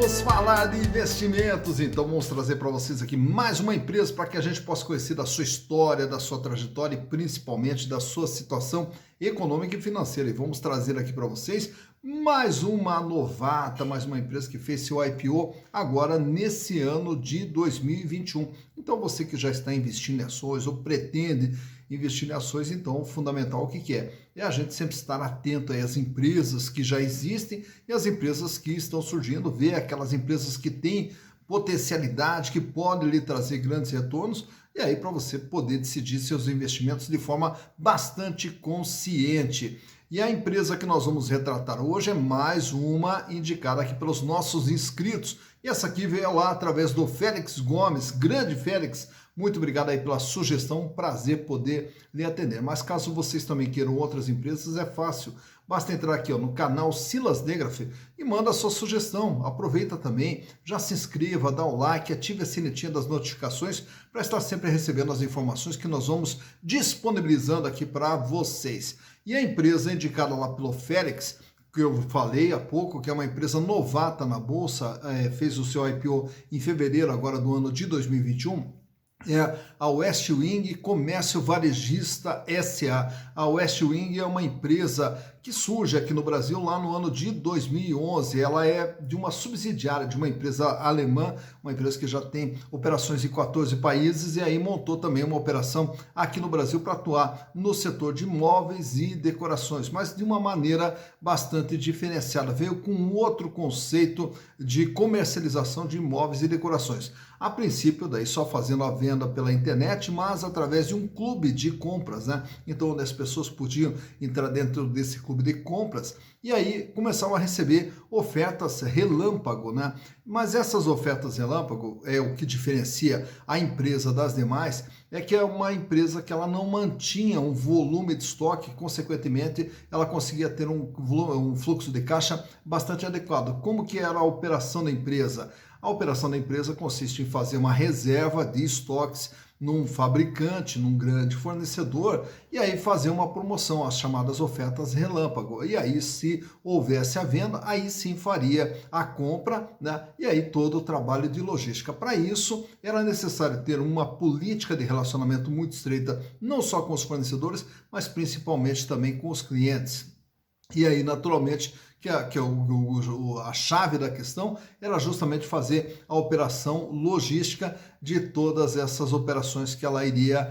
Vamos falar de investimentos, então vamos trazer para vocês aqui mais uma empresa para que a gente possa conhecer da sua história, da sua trajetória e principalmente da sua situação econômica e financeira. E vamos trazer aqui para vocês mais uma novata, mais uma empresa que fez seu IPO agora nesse ano de 2021. Então você que já está investindo em ações ou pretende investir em ações, então o fundamental o que é? É a gente sempre estar atento aí às empresas que já existem e às empresas que estão surgindo, ver aquelas empresas que têm potencialidade, que podem lhe trazer grandes retornos, e aí para você poder decidir seus investimentos de forma bastante consciente. E a empresa que nós vamos retratar hoje é mais uma indicada aqui pelos nossos inscritos. E essa aqui veio lá através do Félix Gomes, grande Félix. Muito obrigado aí pela sugestão, prazer poder lhe atender. Mas caso vocês também queiram outras empresas, é fácil. Basta entrar aqui no canal Silas Degraff e manda a sua sugestão. Aproveita também, já se inscreva, dá o like, ative a sinetinha das notificações para estar sempre recebendo as informações que nós vamos disponibilizando aqui para vocês. E a empresa indicada lá pelo Félix, que eu falei há pouco, que é uma empresa novata na Bolsa, fez o seu IPO em fevereiro agora do ano de 2021, é a Westwing Comércio Varejista SA. A Westwing é uma empresa que surge aqui no Brasil lá no ano de 2011. Ela é de uma subsidiária de uma empresa alemã, uma empresa que já tem operações em 14 países e aí montou também uma operação aqui no Brasil para atuar no setor de móveis e decorações, mas de uma maneira bastante diferenciada. Veio com um outro conceito de comercialização de móveis e decorações. A princípio, daí só fazendo a venda pela internet, mas através de um clube de compras, né? Então, onde as pessoas podiam entrar dentro desse clube de compras e aí começaram a receber ofertas relâmpago, né? Mas essas ofertas relâmpago é o que diferencia a empresa das demais, é que é uma empresa que ela não mantinha um volume de estoque, consequentemente ela conseguia ter um fluxo de caixa bastante adequado. Como que era a operação da empresa? A operação da empresa consiste em fazer uma reserva de estoques num fabricante, num grande fornecedor, e aí fazer uma promoção, as chamadas ofertas relâmpago. E aí, se houvesse a venda, aí sim faria a compra, né? E aí todo o trabalho de logística. Para isso, era necessário ter uma política de relacionamento muito estreita, não só com os fornecedores, mas principalmente também com os clientes. E aí, naturalmente, a chave da questão era justamente fazer a operação logística de todas essas operações que ela iria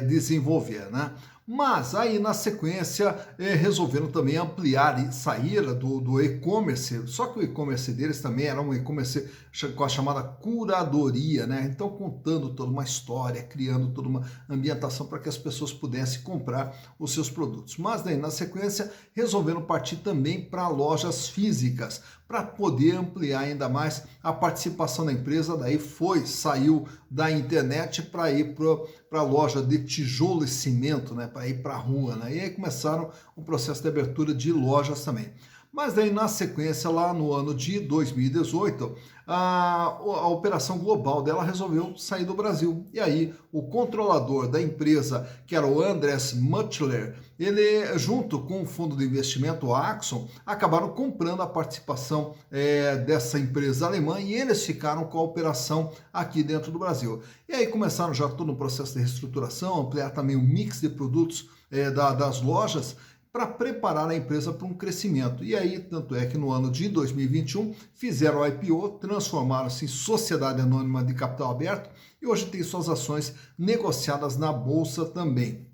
desenvolver, né? Mas aí na sequência resolveram também ampliar e sair do e-commerce, só que o e-commerce deles também era um e-commerce com a chamada curadoria, né? Então contando toda uma história, criando toda uma ambientação para que as pessoas pudessem comprar os seus produtos. Mas daí na sequência resolveram partir também para lojas físicas, para poder ampliar ainda mais a participação da empresa, daí saiu da internet para ir para a loja de tijolo e cimento, né, para ir para a rua, né, e aí começaram o processo de abertura de lojas também. Mas daí na sequência, lá no ano de 2018, a operação global dela resolveu sair do Brasil. E aí o controlador da empresa, que era o Andres Mutchler, ele junto com o fundo de investimento Axon, acabaram comprando a participação dessa empresa alemã e eles ficaram com a operação aqui dentro do Brasil. E aí começaram já todo o processo de reestruturação, ampliar também o mix de produtos das lojas, para preparar a empresa para um crescimento. E aí, tanto é que no ano de 2021 fizeram o IPO, transformaram-se em sociedade anônima de capital aberto e hoje tem suas ações negociadas na bolsa também.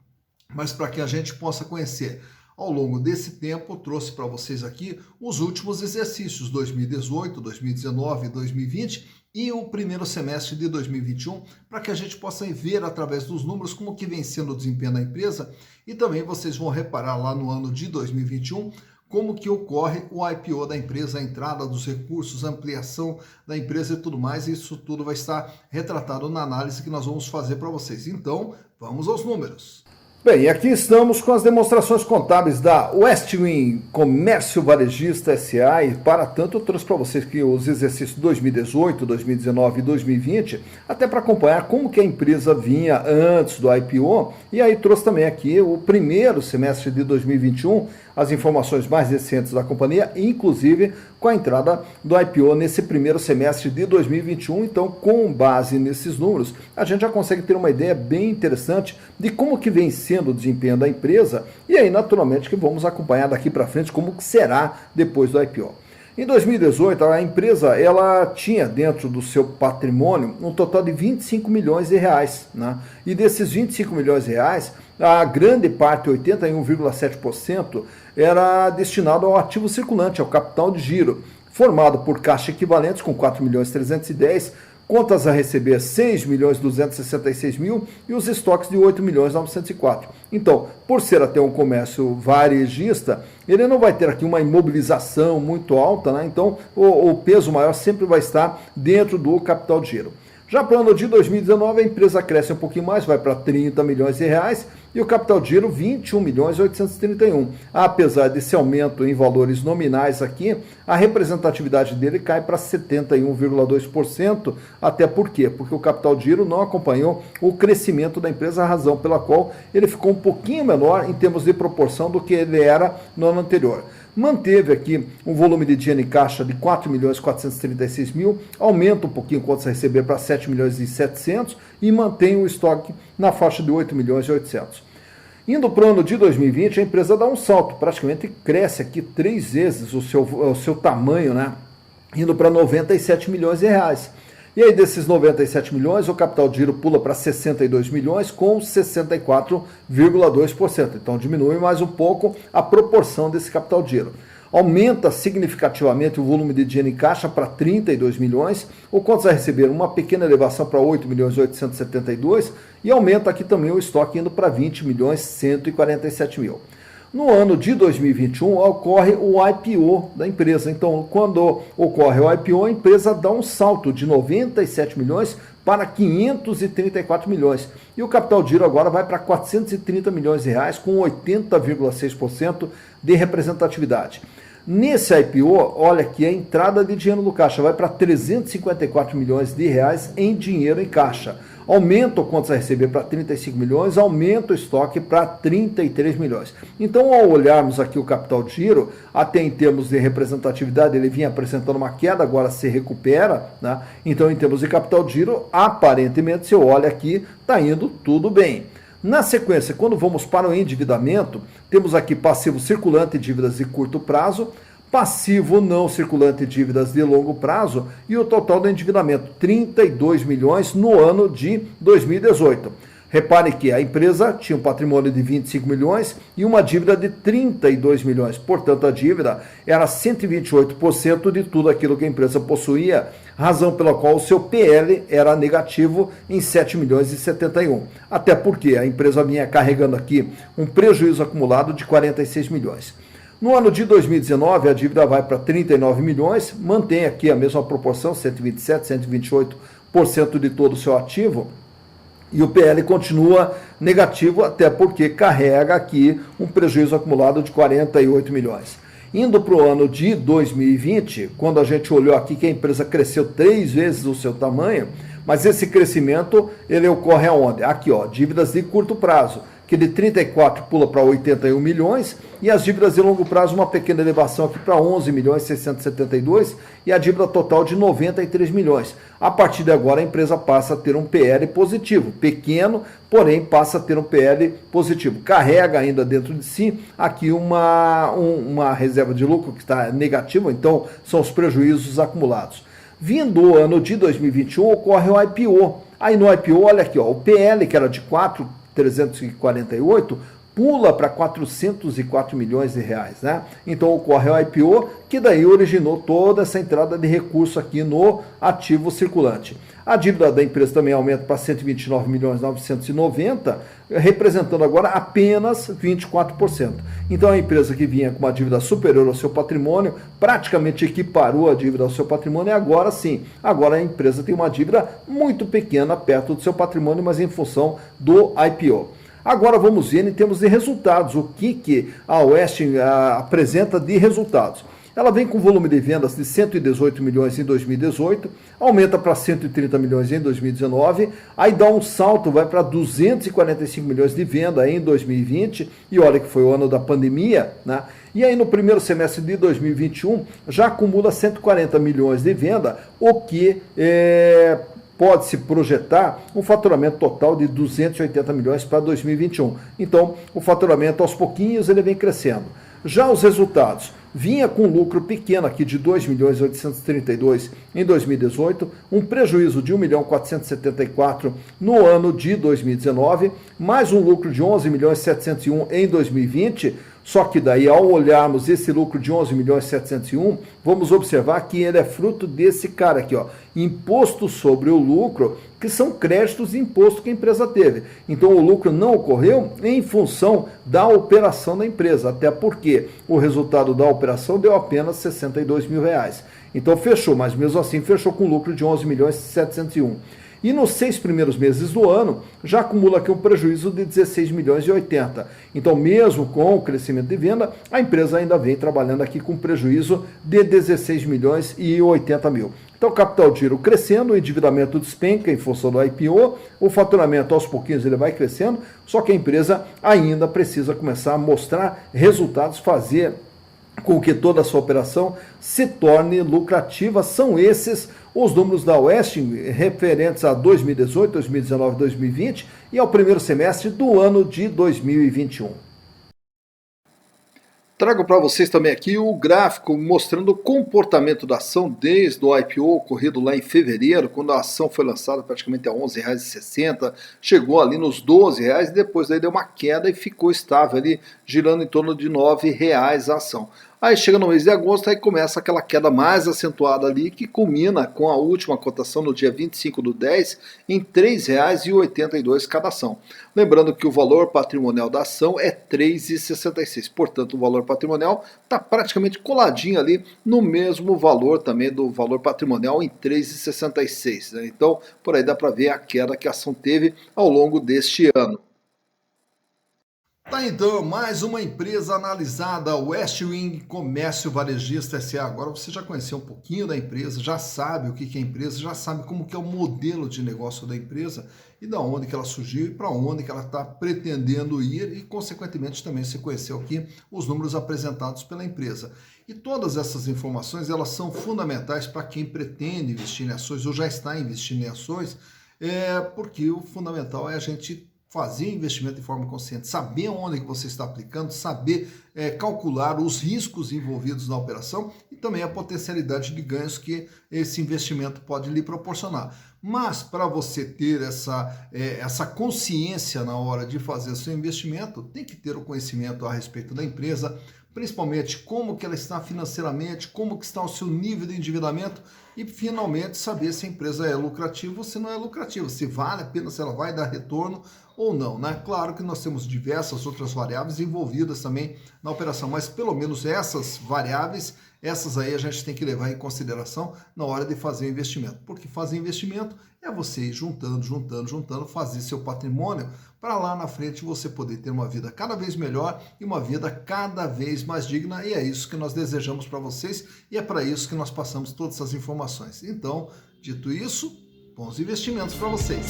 Mas para que a gente possa conhecer ao longo desse tempo, eu trouxe para vocês aqui os últimos exercícios, 2018, 2019 e 2020, e o primeiro semestre de 2021, para que a gente possa ver através dos números como que vem sendo o desempenho da empresa, e também vocês vão reparar lá no ano de 2021 como que ocorre o IPO da empresa, a entrada dos recursos, a ampliação da empresa e tudo mais, e isso tudo vai estar retratado na análise que nós vamos fazer para vocês. Então, vamos aos números. Bem, e aqui estamos com as demonstrações contábeis da Westwing Comércio Varejista S.A. e, para tanto, eu trouxe para vocês que os exercícios 2018, 2019 e 2020, até para acompanhar como que a empresa vinha antes do IPO, e aí trouxe também aqui o primeiro semestre de 2021, as informações mais recentes da companhia, inclusive com a entrada do IPO nesse primeiro semestre de 2021. Então, com base nesses números, a gente já consegue ter uma ideia bem interessante de como que vem sendo o desempenho da empresa, e aí, naturalmente, que vamos acompanhar daqui para frente como que será depois do IPO. Em 2018, a empresa ela tinha dentro do seu patrimônio um total de 25 milhões de reais, né? E desses 25 milhões de reais, a grande parte, 81,7%, era destinado ao ativo circulante, ao capital de giro, formado por caixa equivalentes com 4 milhões 310, contas a receber 6 milhões 266 mil e os estoques de 8 milhões 904. Então, por ser até um comércio varejista, ele não vai ter aqui uma imobilização muito alta, né? Então o peso maior sempre vai estar dentro do capital de giro. Já para o ano de 2019, a empresa cresce um pouquinho mais, vai para 30 milhões de reais e o capital de giro 21 milhões 831. Apesar desse aumento em valores nominais aqui, a representatividade dele cai para 71,2%. Até por quê? Porque o capital de giro não acompanhou o crescimento da empresa, a razão pela qual ele ficou um pouquinho menor em termos de proporção do que ele era no ano anterior. Manteve aqui um volume de dinheiro em caixa de 4 milhões 436 mil, aumenta um pouquinho contas a receber para 7 milhões e 700 e mantém o estoque na faixa de 8 milhões e 800. Indo para o ano de 2020, a empresa dá um salto, praticamente cresce aqui 3 vezes o seu tamanho, né? Indo para 97 milhões de reais. E aí, desses 97 milhões, o capital de giro pula para 62 milhões com 64,2%. Então, diminui mais um pouco a proporção desse capital de giro. Aumenta significativamente o volume de dinheiro em caixa para 32 milhões, o contas a receber uma pequena elevação para 8 milhões 872 e aumenta aqui também o estoque indo para 20 milhões 147 mil. No ano de 2021 ocorre o IPO da empresa. Então, quando ocorre o IPO, a empresa dá um salto de 97 milhões para 534 milhões. E o capital de giro agora vai para 430 milhões de reais, com 80,6% de representatividade. Nesse IPO, olha aqui, a entrada de dinheiro no caixa vai para 354 milhões de reais em dinheiro em caixa. Aumenta o contas a receber para 35 milhões, aumenta o estoque para 33 milhões. Então, ao olharmos aqui o capital de giro, até em termos de representatividade, ele vinha apresentando uma queda, agora se recupera, né? Então, em termos de capital de giro, aparentemente, se eu olho aqui, está indo tudo bem. Na sequência, quando vamos para o endividamento, temos aqui passivo circulante e dívidas de curto prazo, passivo não circulante e dívidas de longo prazo e o total do endividamento, 32 milhões no ano de 2018. Repare que a empresa tinha um patrimônio de 25 milhões e uma dívida de 32 milhões. Portanto, a dívida era 128% de tudo aquilo que a empresa possuía, razão pela qual o seu PL era negativo em 7 milhões e 71. Até porque a empresa vinha carregando aqui um prejuízo acumulado de 46 milhões. No ano de 2019, a dívida vai para 39 milhões, mantém aqui a mesma proporção, 127, 128% de todo o seu ativo, e o PL continua negativo, até porque carrega aqui um prejuízo acumulado de 48 milhões. Indo para o ano de 2020, quando a gente olhou aqui que a empresa cresceu 3 vezes o seu tamanho, mas esse crescimento ele ocorre aonde? Aqui, ó, dívidas de curto prazo, que de 34 pula para 81 milhões, e as dívidas de longo prazo, uma pequena elevação aqui para 11 milhões 672, e a dívida total de 93 milhões. A partir de agora, a empresa passa a ter um PL positivo, pequeno, porém passa a ter um PL positivo. Carrega ainda dentro de si aqui uma reserva de lucro que está negativa, então são os prejuízos acumulados. Vindo o ano de 2021, ocorre o IPO. Aí no IPO, olha aqui, ó, o PL, que era de 4,348, pula para 404 milhões de reais, né? Então ocorre o IPO, que daí originou toda essa entrada de recurso aqui no ativo circulante. A dívida da empresa também aumenta para 129 milhões 990, representando agora apenas 24%. Então a empresa que vinha com uma dívida superior ao seu patrimônio, praticamente equiparou a dívida ao seu patrimônio, e agora sim, agora a empresa tem uma dívida muito pequena perto do seu patrimônio, mas em função do IPO. Agora vamos ver em termos de resultados, o que a Westin apresenta de resultados. Ela vem com volume de vendas de 118 milhões em 2018, aumenta para 130 milhões em 2019, aí dá um salto, vai para 245 milhões de venda em 2020, e olha que foi o ano da pandemia, né? E aí no primeiro semestre de 2021 já acumula 140 milhões de venda, o que pode-se projetar um faturamento total de 280 milhões para 2021. Então, o faturamento aos pouquinhos ele vem crescendo. Já os resultados, vinha com lucro pequeno aqui de 2.832 em 2018, um prejuízo de 1.474 no ano de 2019, mais um lucro de 11.701 em 2020, só que daí ao olharmos esse lucro de 11.701, vamos observar que ele é fruto desse cara aqui, ó, imposto sobre o lucro, que são créditos de imposto que a empresa teve. Então o lucro não ocorreu em função da operação da empresa, até porque o resultado da operação deu apenas 62 mil reais. Então fechou, mas mesmo assim fechou com lucro de 11.701. E nos 6 primeiros meses do ano, já acumula aqui um prejuízo de 16 milhões e 80. Então, mesmo com o crescimento de venda, a empresa ainda vem trabalhando aqui com prejuízo de 16 milhões e 80 mil. Então, o capital de giro crescendo, o endividamento despenca em função do IPO, o faturamento aos pouquinhos ele vai crescendo, só que a empresa ainda precisa começar a mostrar resultados, fazer com que toda a sua operação se torne lucrativa. São esses os números da Westin referentes a 2018, 2019, 2020 e ao primeiro semestre do ano de 2021. Trago para vocês também aqui o gráfico mostrando o comportamento da ação desde o IPO ocorrido lá em fevereiro, quando a ação foi lançada praticamente a R$ 11,60, chegou ali nos R$ 12,00 e depois daí deu uma queda e ficou estável ali, girando em torno de R$ 9,00 a ação. Aí chega no mês de agosto, aí começa aquela queda mais acentuada ali, que culmina com a última cotação no dia 25/10 em R$ 3,82 cada ação. Lembrando que o valor patrimonial da ação é R$ 3,66, portanto o valor patrimonial está praticamente coladinho ali no mesmo valor também do valor patrimonial em R$ 3,66. Né? Então por aí dá para ver a queda que a ação teve ao longo deste ano. Tá então, mais uma empresa analisada, Westwing Comércio Varejista S.A. Agora você já conheceu um pouquinho da empresa, já sabe o que é a empresa, já sabe como que é o modelo de negócio da empresa e da onde que ela surgiu e para onde que ela está pretendendo ir e, consequentemente, também você conheceu aqui os números apresentados pela empresa. E todas essas informações, elas são fundamentais para quem pretende investir em ações ou já está investindo em ações, porque o fundamental é a gente fazer investimento de forma consciente, saber onde que você está aplicando, saber calcular os riscos envolvidos na operação e também a potencialidade de ganhos que esse investimento pode lhe proporcionar. Mas para você ter essa consciência na hora de fazer o seu investimento, tem que ter o conhecimento a respeito da empresa, principalmente como que ela está financeiramente, como que está o seu nível de endividamento e finalmente saber se a empresa é lucrativa ou se não é lucrativa, se vale a pena, se ela vai dar retorno ou não, né? Claro que nós temos diversas outras variáveis envolvidas também na operação, mas pelo menos essas variáveis, essas aí a gente tem que levar em consideração na hora de fazer o investimento, porque fazer investimento é você ir juntando, fazer seu patrimônio para lá na frente você poder ter uma vida cada vez melhor e uma vida cada vez mais digna, e é isso que nós desejamos para vocês e é para isso que nós passamos todas essas informações. Então, dito isso, bons investimentos para vocês.